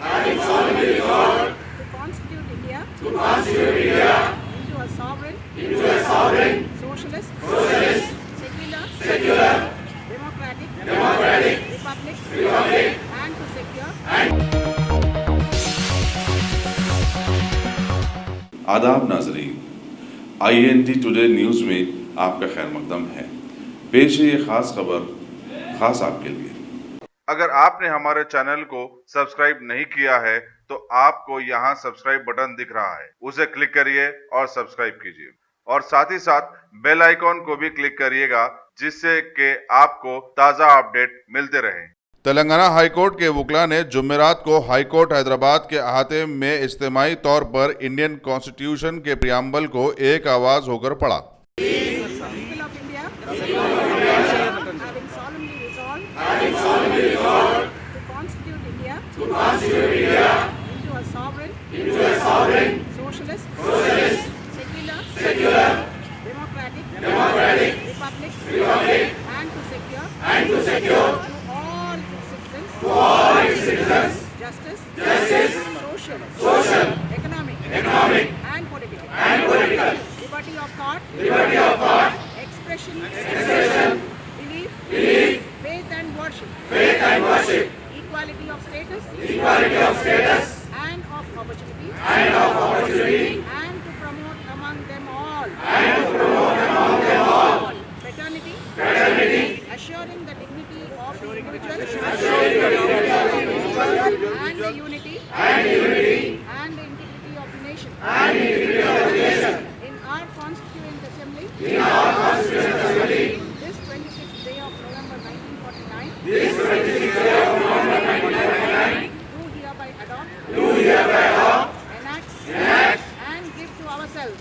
having solemnly resolved to constitute India into a sovereign, socialist, secular, democratic, republic, and to secure आदाब नाजरीन, INT today news में आपका खैर मकदम है। पेश है ये खास खबर खास आपके लिए। अगर आपने हमारे चैनल को सब्सक्राइब नहीं किया है तो आपको यहाँ सब्सक्राइब बटन दिख रहा है, उसे क्लिक करिए और सब्सक्राइब कीजिए और साथ ही साथ बेल आइकॉन को भी क्लिक करिएगा जिससे कि आपको ताज़ा अपडेट मिलते रहें। तेलंगाना हाईकोर्ट के वकील ने जुमेरात को हाईकोर्ट हैदराबाद के अहाते में इज्तिमाई तौर पर इंडियन कॉन्स्टिट्यूशन के प्रियम्बल को एक आवाज होकर पढ़ा। people of India, having solemnly resolved to constitute India into a sovereign, socialist, secular, democratic, republic, and to secure to all its citizens justice, social, economic, and political, liberty of thought, expression, belief, faith and worship, equality of status, and of opportunity, and to promote among them all, fraternity, assuring the dignity of the individual, and the unity, and the integrity of the nation, in our Constituent Assembly, this 26th day of November 1949, do hereby adopt, enact, and give to ourselves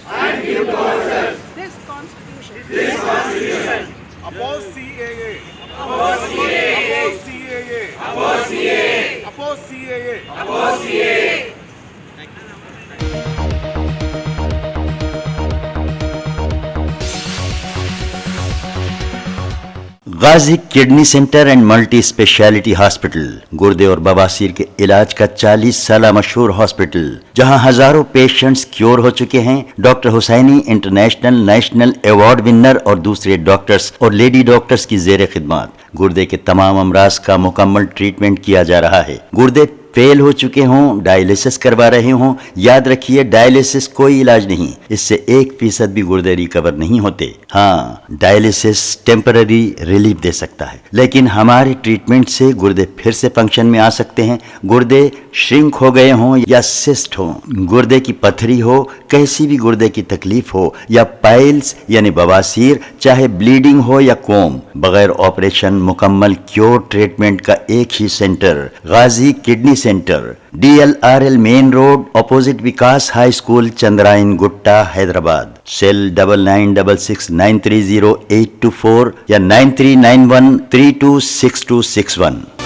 this Constitution. Oppose CAA. Oppose CAA. Ghazi kidney centre and multi speciality hospital गुर्दे और बवासीर के इलाज का 40 साल मशहूर hospital जहां हजारों पेशेंट्स क्योर हो चुके हैं। Doctor Hussaini international national award winner और दूसरे डॉक्टर्स और लेडी डॉक्टर्स की जेर खिदमत गुर्दे के तमाम अमराज का मुकम्मल ट्रीटमेंट किया जा रहा है। गुर्दे फेल हो चुके हों, डायलिसिस करवा रहे हों, याद रखिए डायलिसिस कोई इलाज नहीं, इससे 1% भी गुर्दे रिकवर नहीं होते। हाँ, डायलिसिस टेम्पररी रिलीफ दे सकता है, लेकिन हमारे ट्रीटमेंट से गुर्दे फिर से फंक्शन में आ सकते हैं। गुर्दे श्रिंक हो गए हों या सिस्ट हो, गुर्दे की पथरी हो, कैसी भी गुर्दे की तकलीफ हो या पाइल्स यानी बवासीर, चाहे ब्लीडिंग हो या कोम, बगैर ऑपरेशन मुकम्मल क्योर ट्रीटमेंट का एक ही center Ghazi kidney center, DLRL main road opposite Vikas high school, Chandrayangutta, Hyderabad. Cell 9966930824 या 9391326261।